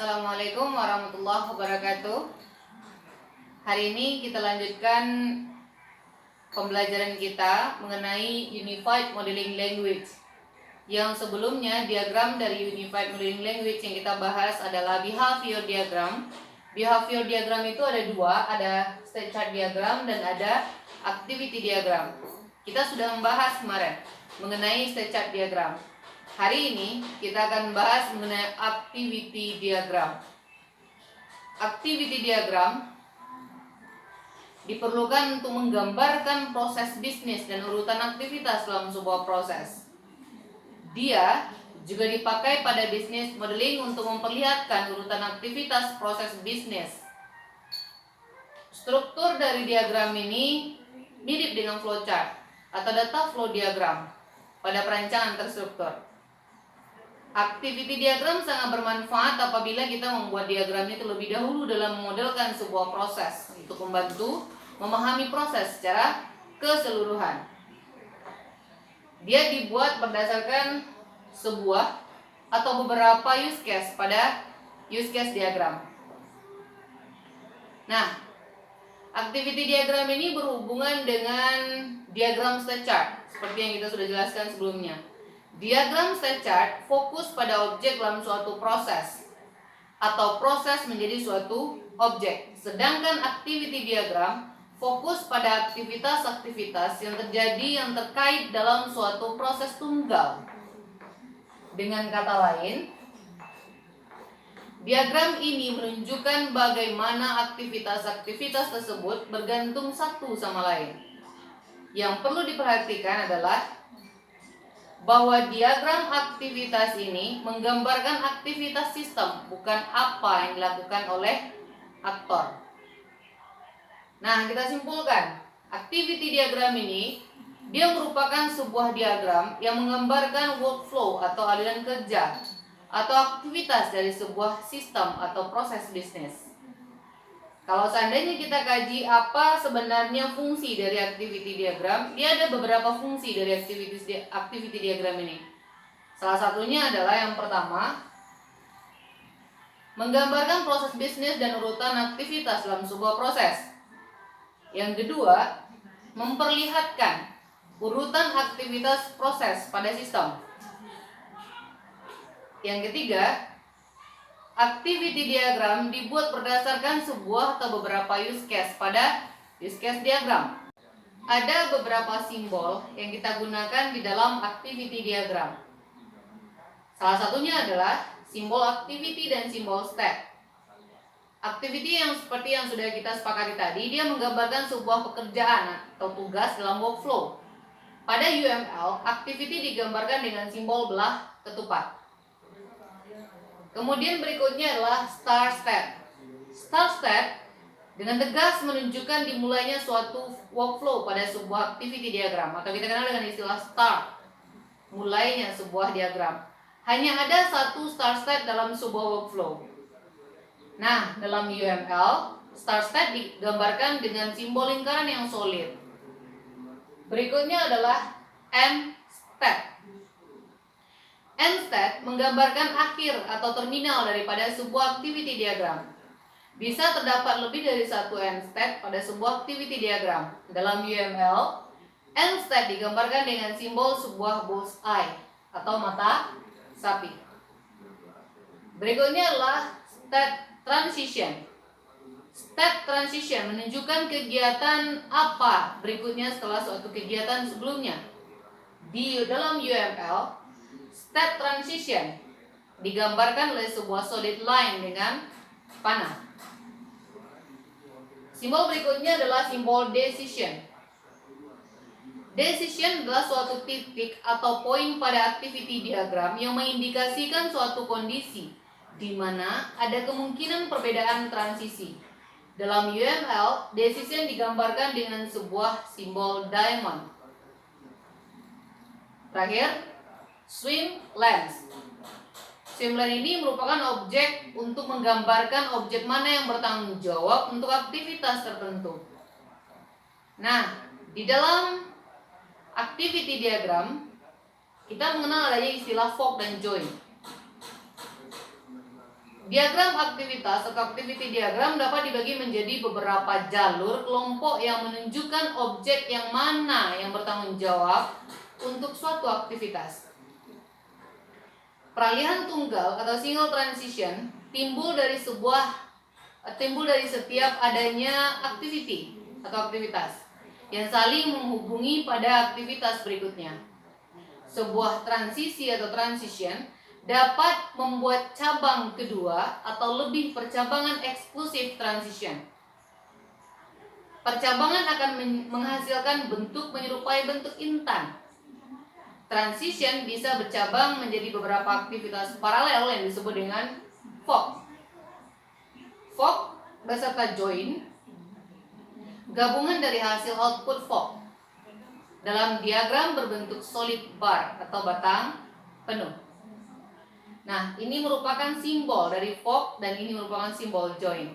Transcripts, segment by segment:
Assalamualaikum warahmatullahi wabarakatuh. Hari ini kita lanjutkan pembelajaran kita mengenai Unified Modeling Language. Yang sebelumnya diagram dari Unified Modeling Language yang kita bahas adalah behavior diagram. Behavior diagram itu ada dua, ada state chart diagram dan ada activity diagram. Kita sudah membahas kemarin mengenai state chart diagram. Hari ini kita akan membahas mengenai activity diagram. Activity diagram diperlukan untuk menggambarkan proses bisnis dan urutan aktivitas dalam sebuah proses. Dia juga dipakai pada business modeling untuk memperlihatkan urutan aktivitas proses bisnis. Struktur dari diagram ini mirip dengan flowchart atau data flow diagram pada perancangan terstruktur. Activity diagram sangat bermanfaat apabila kita membuat diagram ini terlebih dahulu dalam memodelkan sebuah proses untuk membantu memahami proses secara keseluruhan. Dia dibuat berdasarkan sebuah atau beberapa use case pada use case diagram. Nah, activity diagram ini berhubungan dengan diagram state chart seperti yang kita sudah jelaskan sebelumnya. Diagram state chart fokus pada objek dalam suatu proses atau proses menjadi suatu objek. Sedangkan activity diagram fokus pada aktivitas-aktivitas yang terjadi yang terkait dalam suatu proses tunggal. Dengan kata lain, diagram ini menunjukkan bagaimana aktivitas-aktivitas tersebut bergantung satu sama lain. Yang perlu diperhatikan adalah bahwa diagram aktivitas ini menggambarkan aktivitas sistem, bukan apa yang dilakukan oleh aktor. Nah, kita simpulkan, activity diagram ini dia merupakan sebuah diagram yang menggambarkan workflow atau aliran kerja atau aktivitas dari sebuah sistem atau proses bisnis. Kalau seandainya kita kaji apa sebenarnya fungsi dari activity diagram, dia ada beberapa fungsi dari activity diagram ini. Salah satunya adalah yang pertama, menggambarkan proses bisnis dan urutan aktivitas dalam sebuah proses. Yang kedua, memperlihatkan urutan aktivitas proses pada sistem. Yang ketiga, activity diagram dibuat berdasarkan sebuah atau beberapa use case pada use case diagram. Ada beberapa simbol yang kita gunakan di dalam activity diagram. Salah satunya adalah simbol activity dan simbol state. Activity yang seperti yang sudah kita sepakati tadi, dia menggambarkan sebuah pekerjaan atau tugas dalam workflow. Pada UML, activity digambarkan dengan simbol belah ketupat. Kemudian berikutnya adalah start state. Start state dengan tegas menunjukkan dimulainya suatu workflow pada sebuah activity diagram atau kita kenal dengan istilah start. Mulainya sebuah diagram. Hanya ada satu start state dalam sebuah workflow. Nah, dalam UML, start state digambarkan dengan simbol lingkaran yang solid. Berikutnya adalah end state. End state menggambarkan akhir atau terminal daripada sebuah activity diagram. Bisa terdapat lebih dari satu end state pada sebuah activity diagram. Dalam UML, end state digambarkan dengan simbol sebuah bullseye atau mata sapi. Berikutnya adalah state transition. State transition menunjukkan kegiatan apa berikutnya setelah suatu kegiatan sebelumnya. Di dalam UML, state transition digambarkan oleh sebuah solid line dengan panah. Simbol berikutnya adalah simbol decision. Decision adalah suatu titik atau poin pada activity diagram yang mengindikasikan suatu kondisi di mana ada kemungkinan perbedaan transisi. Dalam UML, decision digambarkan dengan sebuah simbol diamond. Terakhir, swim lanes. Swim lane ini merupakan objek untuk menggambarkan objek mana yang bertanggung jawab untuk aktivitas tertentu. Nah, di dalam activity diagram, kita mengenal adanya istilah fork dan join. Diagram aktivitas atau activity diagram dapat dibagi menjadi beberapa jalur kelompok yang menunjukkan objek yang mana yang bertanggung jawab untuk suatu aktivitas. Peralihan tunggal atau single transition timbul dari setiap adanya activity atau aktivitas yang saling menghubungi pada aktivitas berikutnya. Sebuah transisi atau transition dapat membuat cabang kedua atau lebih percabangan eksklusif transition. Percabangan akan menghasilkan bentuk menyerupai bentuk intan. Transition bisa bercabang menjadi beberapa aktivitas paralel yang disebut dengan fork. Fork beserta join gabungan dari hasil output fork dalam diagram berbentuk solid bar atau batang penuh. Nah, ini merupakan simbol dari fork dan ini merupakan simbol join.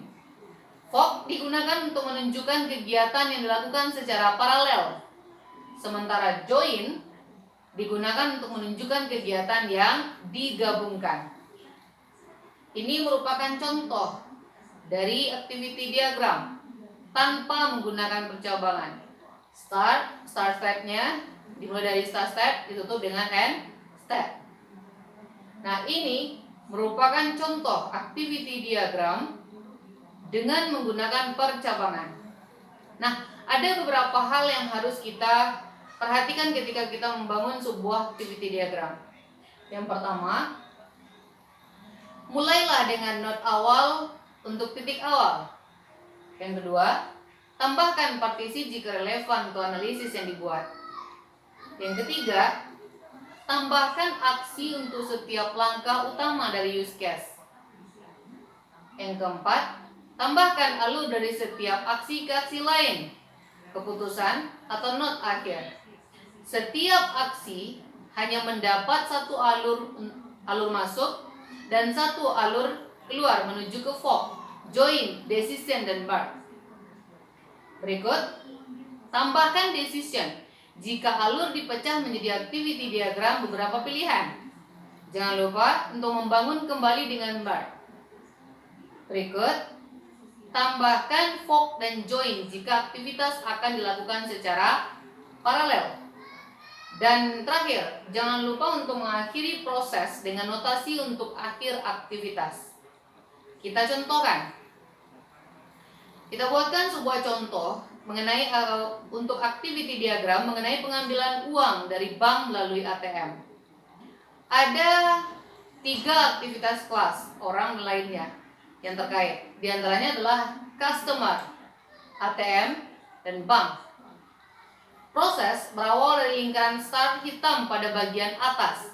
Fork digunakan untuk menunjukkan kegiatan yang dilakukan secara paralel, sementara join digunakan untuk menunjukkan kegiatan yang digabungkan. Ini merupakan contoh dari activity diagram tanpa menggunakan percabangan. Start step-nya dimulai dari start step ditutup dengan end step. Nah, ini merupakan contoh activity diagram dengan menggunakan percabangan. Nah, ada beberapa hal yang harus kita perhatikan ketika kita membangun sebuah activity diagram. Yang pertama, mulailah dengan not awal untuk titik awal. Yang kedua, tambahkan partisi jika relevan untuk analisis yang dibuat. Yang ketiga, tambahkan aksi untuk setiap langkah utama dari use case. Yang keempat, tambahkan alur dari setiap aksi ke aksi lain, keputusan atau not akhir. Setiap aksi hanya mendapat satu alur masuk dan satu alur keluar menuju ke fork, join, decision, dan bar. Berikut, tambahkan decision. Jika alur dipecah menjadi activity diagram beberapa pilihan. Jangan lupa untuk membangun kembali dengan bar. Berikut, tambahkan fork dan join jika aktivitas akan dilakukan secara paralel. Dan terakhir, jangan lupa untuk mengakhiri proses dengan notasi untuk akhir aktivitas. Kita contohkan. Kita buatkan sebuah contoh mengenai untuk activity diagram mengenai pengambilan uang dari bank melalui ATM. Ada 3 aktivitas kelas orang lainnya yang terkait. Di antaranya adalah customer, ATM, dan bank. Proses berawal dari lingkaran start hitam pada bagian atas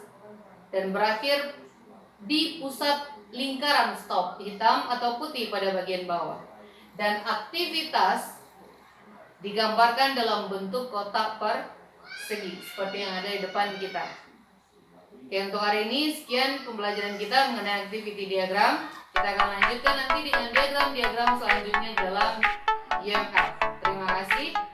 dan berakhir di pusat lingkaran stop hitam atau putih pada bagian bawah. Dan aktivitas digambarkan dalam bentuk kotak persegi seperti yang ada di depan kita. Oke, untuk hari ini sekian pembelajaran kita mengenai activity diagram. Kita akan lanjutkan nanti dengan diagram-diagram selanjutnya dalam IMF. Terima kasih.